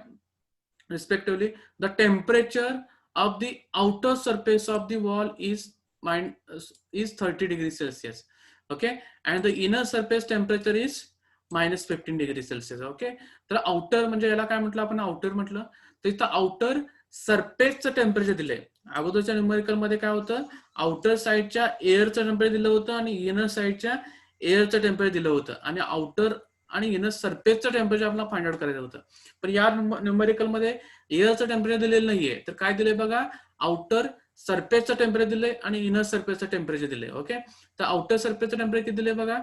respectively the temperature of the outer surface of the wall is 30 degree Celsius. Okay. And the inner surface temperature is -15 degree Celsius. Okay. तर outer म्हणजे याला काय म्हटलं आपण outer म्हटलं, तर इथं आउटर सरफेसचं टेम्परेचर दिलंय. अगोदरच्या न्यूमेरिकल मध्ये काय होतं, आउटर साइडच्या एअरचं टेम्परेचर दिलं होतं आणि इनर साइडच्या एअरचं टेम्परेचर दिलं होतं, आणि आउटर आणि इनर सरफेसचं टेम्परेचर आपल्याला फाइंड आउट करायचं होतं. पण या न्यूमेरिकल मध्ये एअरचं टेम्परेचर दिलेलं नाहीये, तर काय दिलंय बघा, आउटर सरफेसचं टेम्परेचर दिलंय आणि इनर सरफेसचं टेम्परेचर दिलंय. ओके. तर आउटर सरफेसचं टेम्परेचर दिलंय बघा.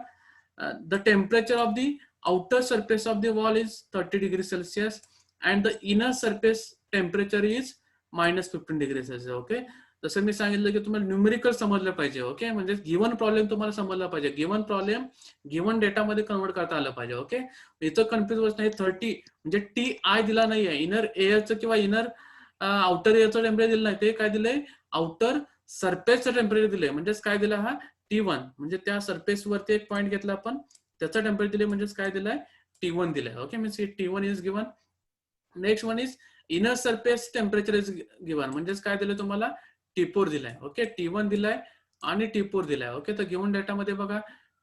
The temperature of the outer surface of the wall is 30 degrees Celsius and the inner surface temperature is -15 degrees Celsius. Okay. जसं मी सांगितलं की तुम्हाला न्यूमेरिकल समजलं पाहिजे. ओके. म्हणजे गिवन प्रॉब्लेम तुम्हाला समजला पाहिजे, गिवन प्रॉब्लेम गिवन डेटामध्ये कन्वर्ट करता आलं पाहिजे. ओके. इथं कन्फ्युज होत नाही. 30 म्हणजे TI दिला नाहीये, इनर एअरचं किंवा इनर आउटर एअरचं टेम्परेचर दिलं नाही, ते काय दिलंय आउटर सरफेसचं टेम्परेचर दिलंय. म्हणजेच काय दिलं हा T1, म्हणजे त्या सरफेस वरती एक पॉइंट घेतला आपण, त्याचं टेम्परेचर दिले म्हणजेच काय दिलंय T1 दिलंय. Okay. Means T1 is given. Next one is inner surface temperature is given, म्हणजेच काय दिलं तुम्हाला T4 दिलाय. ओके. T1 दिलाय आणि T4 दिलाय. ओके. तर गिवन डेटा मध्ये बघा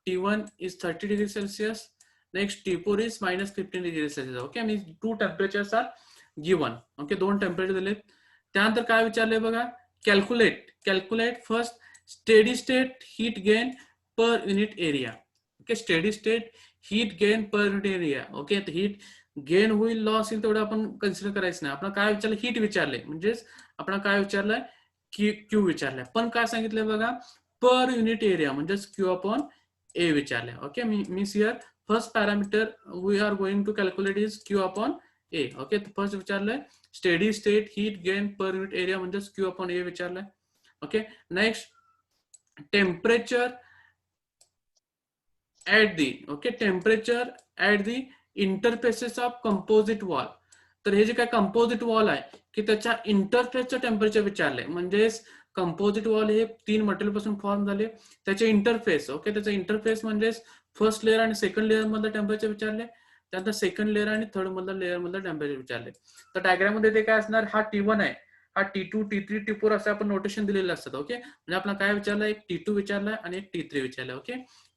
T1 is 30 degree Celsius, next T4 is -15 degree Celsius. Okay. Means 2 temperatures are given. Okay. 2 temperature दिलेत. त्यानंतर काय विचारलंय बघा, calculate first steady state heat gain per unit area. Okay. Steady state heat gain per unit area. Okay. तर heat gain होईल loss होईल तेवढं आपण कन्सिडर करायचं नाही. आपण काय विचारलं, हीट विचारले, म्हणजेच आपण काय विचारलंय क्यू विचारलंय. पण काय सांगितलंय बघा, पर युनिट एरिया म्हणजेच Q/A विचारलंय. Okay. Means here first parameter we are going to calculate is Q/A. Okay. तर फर्स्ट विचारलंय steady state heat gain per unit area म्हणजेच Q/A विचारलंय. Okay. Next temperature at the interfaces of composite wall. तर हे जे काय composite wall आहे की त्याच्या इंटरफेसचं टेम्परेचर विचारलंय. म्हणजेच कंपोजिट वॉल हे 3 मटेरियल पासून फॉर्म झाले, त्याचे इंटरफेस. ओके. त्याचा इंटरफेस म्हणजेच फर्स्ट लेअर आणि सेकंड लेअर मधलं टेम्परेचर विचारले, त्यानंतर सेकंड लेअर आणि थर्ड मधलं लेअर मधलं टेम्परेचर विचारले. तर डायग्राम मध्ये ते काय असणार, हा T1 आहे, हा T2, T3, T4 असं आपण नोटेशन दिलेलं असतात. ओके. म्हणजे आपल्याला काय विचारलं, एक T2 विचारलाय आणि एक T3 विचारलंय. ओके.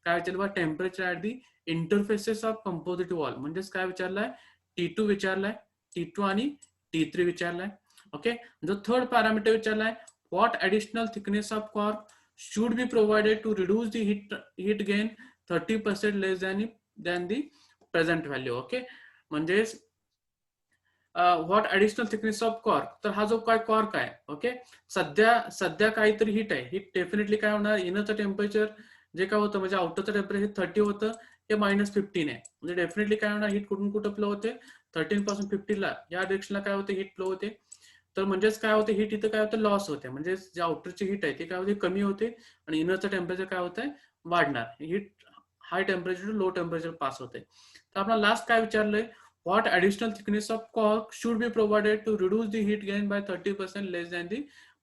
काय विचारलं, temperature at the interfaces of composite wall, म्हणजेच काय विचारलंय, T2 विचारलाय, T2 आणि T3 विचारलाय. ओके. जो थर्ड पॅरामीटर विचारलाय, what additional thickness of cork should be provided to reduce the heat gain 30% less than the present value. Okay. म्हणजेच what additional thickness of cork, तर हा जो काय कॉर्क आहे, ओके, सध्या काहीतरी हीट आहे, हीट डेफिनेटली काय होणार, इनरचं टेम्परेचर जे काय होतं म्हणजे आउटरचं टेम्परेचर 30 होतं, हे -15 आहे. म्हणजे डेफिनेटली काय होणार, हीट कुठून फ्लो होते, 13 पासून 15 ला या डिरेक्शनला काय होते, हीट फ्लो होते. तर म्हणजेच काय होते, हीट इथं काय होतं, लॉस होते. म्हणजे जे आउटरची हीट आहे ती काय होते, कमी होते, आणि इनरचं टेम्परेचर काय होतंय, वाढणार. Heat high temperature to low temperature pass होते. तर आपल्याला लास्ट काय विचारलंय, what additional thickness of cork should be provided to reduce the heat gain by 30% less than the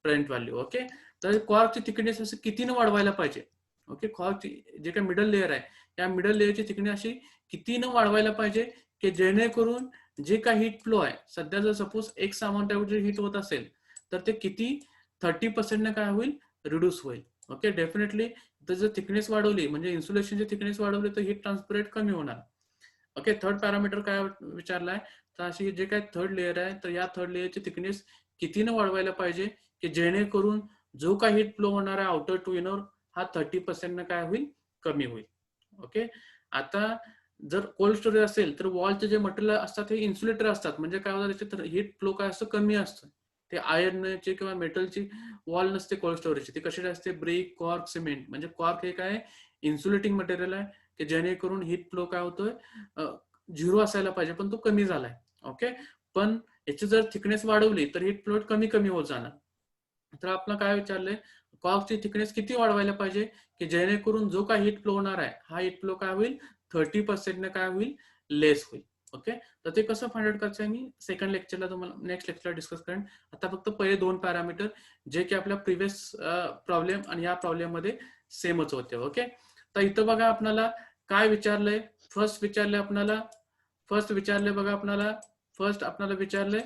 present value. Okay. तर कॉर्कची थिकनेस असं कितीने वाढवायला पाहिजे. ओके. कॉर्कची जे काही मिडल लेअर आहे, या मिडल लेअरची थिकनेस अशी कितीने वाढवायला पाहिजे की जेणेकरून जे काही हीट फ्लो आहे, सध्या जर सपोज एक्स अमाऊंट जर हीट होत असेल तर ते किती 30% ने काय होईल, रिड्यूस होईल. ओके. डेफिनेटली जर थिकनेस वाढवली म्हणजे इन्सुलेशनची थिकनेस वाढवली तर हीट ट्रान्सफर रेट कमी होणार. ओके. थर्ड पॅरामीटर काय विचारलाय, तर अशी जे काय थर्ड लेअर आहे, तर या थर्ड लेअरची थिकनेस कितीने वाढवायला पाहिजे की जेणेकरून जो काही हीट फ्लो होणार आहे आउटर टू इनर हा 30% ने काय होईल, कमी होईल. ओके. आता जर कोल्ड स्टोरेज असेल तर वॉलचे जे मटेरियल असतात हे इन्सुलेटर असतात, म्हणजे काय होतं त्याच्यात हीट फ्लो काय असतं कमी असतं. ते आयर्नचे किंवा मेटलची वॉल नसते कोल्ड स्टोरेजची, ती कशी असते ब्रिक, कॉर्क, सिमेंट. म्हणजे कॉर्क हे काय इन्सुलेटिंग मटेरियल आहे की जेणेकरून हीट फ्लो काय होतोय झिरो असायला पाहिजे पण तो कमी झालाय. ओके, पण याची जर थिकनेस वाढवली तर हीट फ्लो कमी कमी होत जाणार. तर आपलं काय विचारलंय, कॉर्कची थिकनेस किती वाढवायला पाहिजे की जेणेकरून जो काय हीट फ्लो होणार आहे हा हीट फ्लो काय होईल 30% ने काय होईल लेस होईल. ओके, तर ते कसं फाइंड आउट करायचं आहे मी सेकंड लेक्चरला तुम्हाला नेक्स्ट लेक्चरला डिस्कस करेन. आता फक्त पहिले 2 पॅरामीटर जे की आपल्या प्रिव्हियस प्रॉब्लेम आणि या प्रॉब्लेम मध्ये सेमच होते. ओके, तर इथं बघा आपल्याला काय विचारलंय, फर्स्ट विचारलंय बघा आपल्याला, फर्स्ट आपल्याला विचारलंय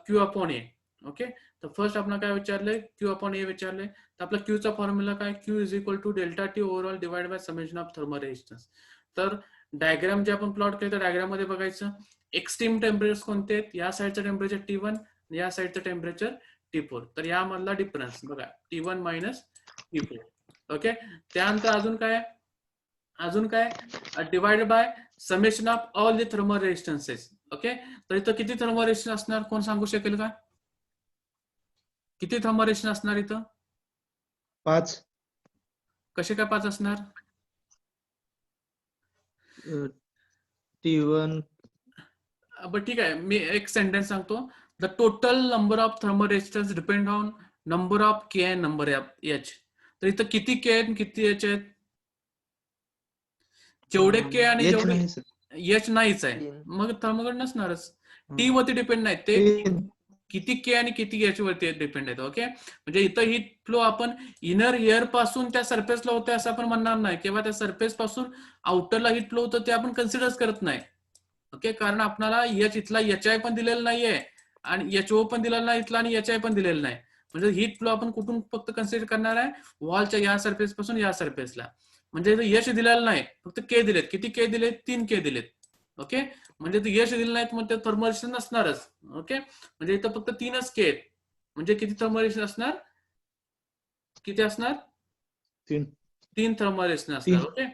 क्यू अपॉन ए. ओके, तर फर्स्ट आपण काय विचारलंय क्यू अपॉन ए विचारलंय. तर आपला क्यूचा फॉर्म्युला काय, Q is equal to delta T overall divide by summation of thermal resistance. तर डायग्राम जे आपण प्लॉट केलं तर डायग्राम मध्ये बघायचं एक्स्ट्रीम टेम्परेचर कोणते आहेत, या साईडचं टेम्परेचर T1 या साईडचं टेम्परेचर T4. तर यामधला डिफरन्स बघा T1 मायनस T4. ओके, त्यानंतर अजून काय divided by summation of all the thermal resistances. Okay, तर इथं किती थर्मल रेजिस्टन्स असणार कोण सांगू शकेल का, किती थर्मल रेजिस्टन्स असणार इथं? 5. कसे काय 5 असणार? T1. बट ठीक आहे, मी एक सेंटेन्स सांगतो. The total number of thermal resistance depend on number of K and number of H. तर इथं किती के आहेत किती एच आहेत? जेवढे के आणि H जेवढे नाही सर. एच नाहीच आहे, 3. मग थर्मोगड नसणारच. टी वरती डिपेंड नाही, ते किती के आणि किती एच वरती डिपेंड आहेत. ओके, म्हणजे इथं हीट फ्लो आपण इनर एअर पासून त्या सरफेसला होते असं आपण म्हणणार नाही, किंवा त्या सरफेस पासून आउटरला हीट फ्लो होतं ते आपण कन्सिडर करत नाही. ओके, कारण आपल्याला एच इथला एच आय पण दिलेलं नाहीये आणि एच ओ पण दिलेला नाही इथला आणि एच आय पण दिलेलं नाही. म्हणजे हीट फ्लो आपण कुठून फक्त कन्सिडर करणार आहे, वॉलच्या या सरफेस पासून या सरफेसला. म्हणजे यश दिलेलं नाही, फक्त के दिलेत. किती के दिलेत? 3 के दिलेत. ओके, म्हणजे ते यश दिलं नाहीत मग ते थर्मल रेजिस्टन्स नसणारच. ओके, म्हणजे इथं फक्त 3च के आहेत, म्हणजे किती थर्मल रेजिस्टन्स असणार, किती असणार? 3. 3 थर्मल रेजिस्टन्स असणार. ओके,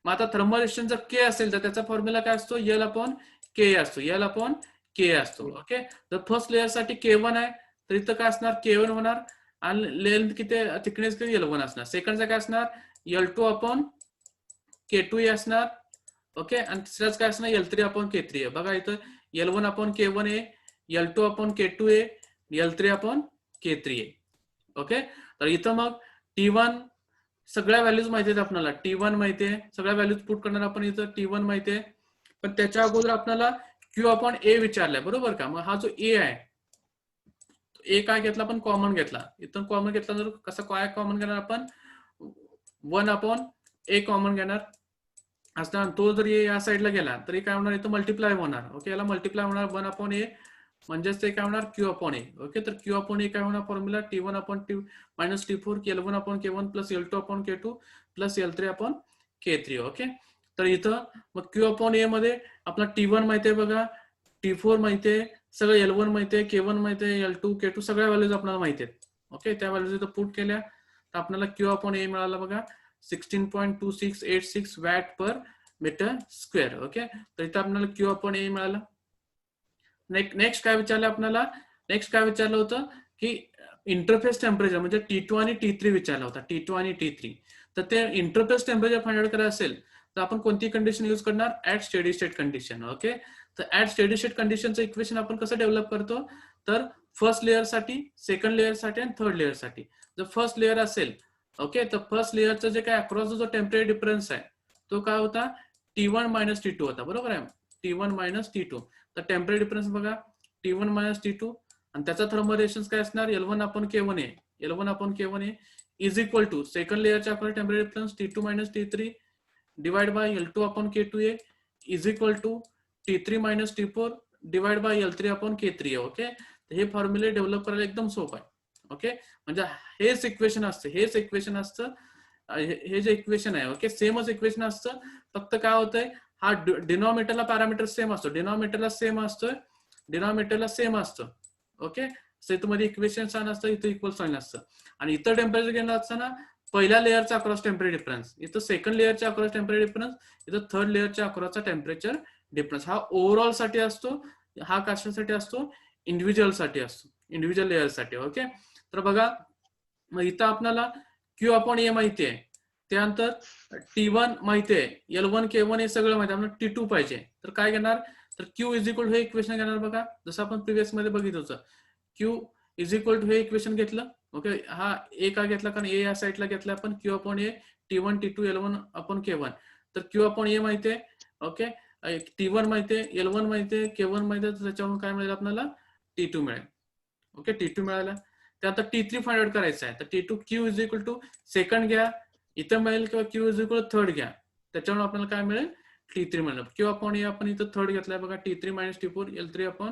मग आता थर्मल रेजिस्टन्स जर के असेल तर त्याचा फॉर्म्युला काय असतो, एल अपॉन के असतो, एल अपॉन के असतो. ओके, तर फर्स्ट लेअर साठी K1 आहे, तर इथं काय असणार K1 होणार आणि लेंथ किती, थिकनेस किती L1 असणार. सेकंडचा काय असणार L2 अपॉन K2 असणार. ओके, आणि तिसराच काय असणार L3 अपॉन K3 आहे. बघा इथं L1 अपॉन K1 आहे, L2 अपॉन K2 आहे, L3 अपॉन K3 आहे. ओके, तर इथं मग T1 सगळ्या व्हॅल्यूज माहिती आहेत आपल्याला, T1 माहिती आहे, सगळ्या व्हॅल्यूज पुट करणार आपण इथं. T1 माहिती आहे, पण त्याच्या अगोदर आपल्याला Q अपॉन A विचारलाय, बरोबर का. मग हा जो A आहे, ए काय घेतला आपण, कॉमन घेतला. इथं कॉमन घेतला तर कसं काय कॉमन घेणार आपण, 1 अपॉन ए कॉमन घेणार असताना तो जर या साईडला गेला तरी काय होणार, इथं मल्टिप्लाय होणार. ओके, याला मल्टिप्लाय होणार 1 अपॉन ए, म्हणजेच ते काय होणार क्यू अपॉन ए. ओके, तर क्यू अपॉन ए काय होणार formula T1 upon T minus T4 L1 upon K1 plus L2 upon K2 plus L3 upon K3. Okay, तर इथं मग क्यू अपॉन ए मध्ये आपला T1 माहितीये बघा, T4 माहितीये, सगळं L1 माहितीये, K1 माहितीये, L2 K2 सगळ्या व्हॅल्यूज आपल्याला माहिती आहेत. ओके, त्या व्हॅल्यूज इथं पुट केल्या तर आपल्याला क्यू अपॉन ए मिळाला बघा 16.2686 watt per metre square. Okay, तर इथं आपल्याला क्यू अपॉन ए मिळाला. नेक्स्ट काय विचारलं आपल्याला, नेक्स्ट काय विचारलं होतं की इंटरफेस टेम्परेचर म्हणजे T2 आणि T3 विचारला होता, T2 आणि T3. तर ते इंटरफेस टेम्परेचर फाइंड आउट करायचं असेल तर आपण कोणती कंडिशन यूज करणार, at steady state condition. Okay, तर ऍट स्टेडी स्टेट कंडिशनचं इक्वेशन आपण कसं डेव्हलप करतो, तर फर्स्ट लेअर साठी, सेकंड लेअर साठी आणि थर्ड लेअर साठी. जर फर्स्ट लेअर असेल, ओके, तर फर्स्ट लेअरचं जे काय अक्रॉस जो टेम्परेचर डिफरन्स आहे तो काय होता T1 मायनस T2 होता, बरोबर आहे. T1 मायनस T2, तर टेम्परेचर डिफरन्स बघा T1 मायनस T2 आणि त्याचा थर्मल रेजिस्टन्स काय असणार L1 अपॉन K1 आहे, L1 अपॉन K1 आहे इज इक्वल टू सेकंड लेअरच्या temperature difference T2 minus T3 divide by L2 upon K2 आहे is equal to T3 minus T4 divide by L3 upon K3 आहे. Okay, हे फॉर्म्युले develop करायला एकदम सोपं आहे. ओके, म्हणजे हेच इक्वेशन असतं, हेच इक्वेशन असतं, हे जे इक्वेशन आहे. ओके, सेमच इक्वेशन असतं, फक्त काय होतंय हा डिनॉमिनेटरला पॅरामीटर सेम असतो, डिनॉमिनेटरला सेम असतं. ओके, इथं मध्ये इक्वेशन साइन असतं, इथं इक्वल साइन असतं आणि इतर टेम्परेचर घेणार असताना पहिल्या लेअरचा अक्रॉस टेम्परेचर डिफरन्स, इथं सेकंड लेअरच्या अक्रॉस टेम्परेचर डिफरन्स, इथं थर्ड लेअरच्या अक्रॉसचा टेम्परेचर डिफरन्स. हा ओव्हरऑल साठी असतो, हा कशासाठी असतो, इंडिव्हिज्युअल साठी असतो, इंडिव्हिज्युअल लेअर साठी. ओके, तर बघा मग इथं आपल्याला क्यू अपॉन ए माहिती आहे, त्यानंतर T1 माहिती आहे, L1 K1 हे सगळं माहिती आहे, आपल्याला T2 पाहिजे. तर काय घेणार, तर क्यू इज इक्वल हे इक्वेशन घेणार. बघा जसं आपण प्रिव्हियस मध्ये बघितलं होतं, क्यू इज इक्वल टू हे इक्वेशन घेतलं. ओके, हा ए का घेतला, कारण ए या साईडला घेतला आपण, क्यू अपॉन ए T1 T2 L1 upon K1. तर क्यू अपॉन ए माहिती आहे. ओके, T1 माहिती आहे, L1 माहिती आहे, K1 माहिती आहे, तर त्याच्यावरून काय मिळेल आपल्याला, T2 मिळेल. ओके, T2 मिळाला. त्यानंतर T3 फाइंड आउट करायचं आहे, तर T2 Q is equal to second घ्या इथं मिळेल, किंवा क्यू इज इक्वल थर्ड घ्या, त्याच्यावर आपल्याला काय मिळेल, T3 मिळेल. क्यू अपॉन ए आपण इथं थर्ड घेतलाय बघा, T3 minus T4 L3 upon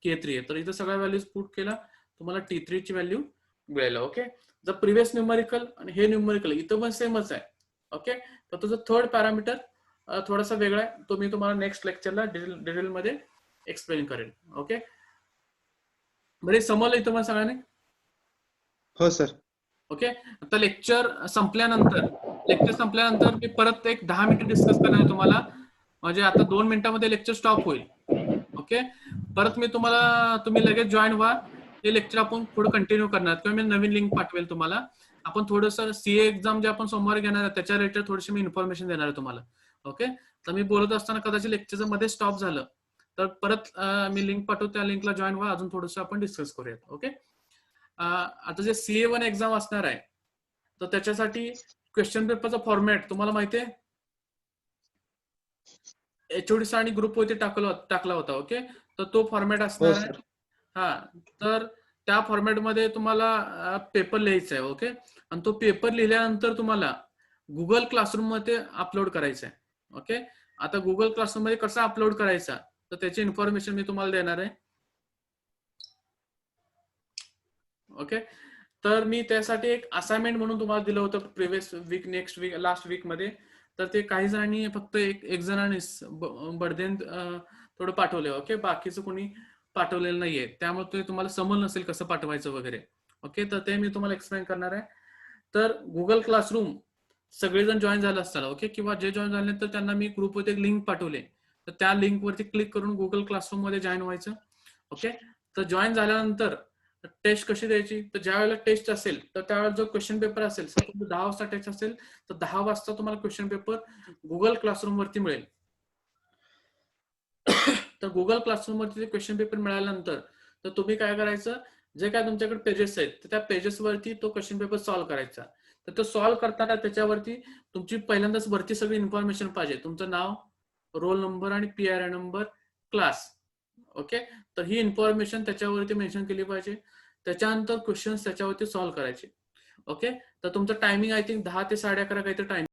K3 आहे. तर इथं सगळ्या व्हॅल्यूज पुट केला, तुम्हाला T3 ची व्हॅल्यू मिळेल. ओके, जर प्रिव्हियस न्यूमरिकल आणि हे न्यूमरिकल इथं पण सेमच आहे. ओके, तर तुझं थर्ड पॅरामीटर थोडासा वेगळा आहे, तो मी तुम्हाला नेक्स्ट लेक्चरला डिटेल मध्ये एक्सप्लेन करेन. ओके, बरे समजलं इथं मग सगळ्यांनी? हो सर. ओके, आता लेक्चर संपल्यानंतर मी परत एक 10 मिनिटं डिस्कस करणार आहे तुम्हाला, म्हणजे आता 2 मिनिटांमध्ये लेक्चर स्टॉप होईल. ओके, परत मी तुम्ही लगेच जॉईन व्हा, हे लेक्चर आपण पुढे कंटिन्यू करणार, किंवा मी नवीन लिंक पाठवेल तुम्हाला. आपण थोडंसं सीए एक्झाम जे आपण सोमवारी घेणार आहे त्याच्या रिलेटेड थोडीशी मी इन्फॉर्मेशन देणार आहे तुम्हाला. ओके, तर मी बोलत असताना कदाचित लेक्चरच्या मध्ये स्टॉप झालं तर परत मी लिंक पाठवतो, त्या लिंकला जॉईन व्हा, अजून थोडंसं आपण डिस्कस करूयात. ओके, आता जे CA1 एक्झाम असणार आहे, तर त्याच्यासाठी क्वेश्चन पेपरचा फॉर्मॅट तुम्हाला माहिती आहे, HOD आणि ग्रुप वरती टाकला होता. ओके, तर तो फॉर्मॅट हो असणार आहे. सर. हा, तर त्या फॉर्मॅटमध्ये तुम्हाला पेपर लिहायचा आहे. ओके, आणि तो पेपर लिहिल्यानंतर तुम्हाला गुगल क्लासरूम मध्ये अपलोड करायचा आहे. ओके, आता गुगल क्लासरूम मध्ये कसा अपलोड करायचा, तर त्याची इन्फॉर्मेशन मी तुम्हाला देणार आहे. ओके, तर मी त्यासाठी एक असाइनमेंट म्हणून तुम्हाला दिलं होतं previous week, next week, last week मध्ये. तर ते काही जणांनी फक्त एक जणांनी बर्देन थोडं पाठवलं. ओके, बाकीचं कोणी पाठवलेलं नाहीये, त्यामुळे ते तुम्हाला समजलं नसेल कसं पाठवायचं वगैरे. ओके, तर ते मी तुम्हाला एक्सप्लेन करणार आहे. तर गुगल क्लासरूम सगळेजण जॉईन झाले असतात. ओके, किंवा जे जॉईन झाले तर त्यांना मी ग्रुपवरती एक लिंक पाठवले, तर त्या लिंक वरती क्लिक करून गुगल क्लासरूम मध्ये जॉईन व्हायचं. ओके, तर जॉईन झाल्यानंतर टेस्ट कशी द्यायची, तर ज्या वेळेला टेस्ट असेल तर त्यावेळेला जो क्वेश्चन पेपर असेल, सपोज 10 वाजता टेस्ट असेल तर 10 वाजता तुम्हाला क्वेश्चन पेपर गुगल क्लासरूम वरती मिळेल. तर गुगल क्लासरूम वरती क्वेश्चन पेपर मिळाल्यानंतर तर तुम्ही काय करायचं, जे काय तुमच्याकडे पेजेस आहेत तर त्या पेजेस वरती तो क्वेश्चन पेपर सॉल्व्ह करायचा. तर तो सॉल्व्ह करताना त्याच्यावरती तुमची पहिल्यांदाच वरती सगळी इन्फॉर्मेशन पाहिजे, तुमचं नाव, रोल नंबर आणि PRI नंबर, क्लास. ओके, तर ही इन्फॉर्मेशन त्याच्यावरती मेन्शन केली पाहिजे. त्याच्यानंतर क्वेश्चन्स त्याच्यावरती सॉल्व्ह करायचे. ओके, तर तुमचं टायमिंग आय थिंक 10 ते 11:30 काहीतरी टायमिंग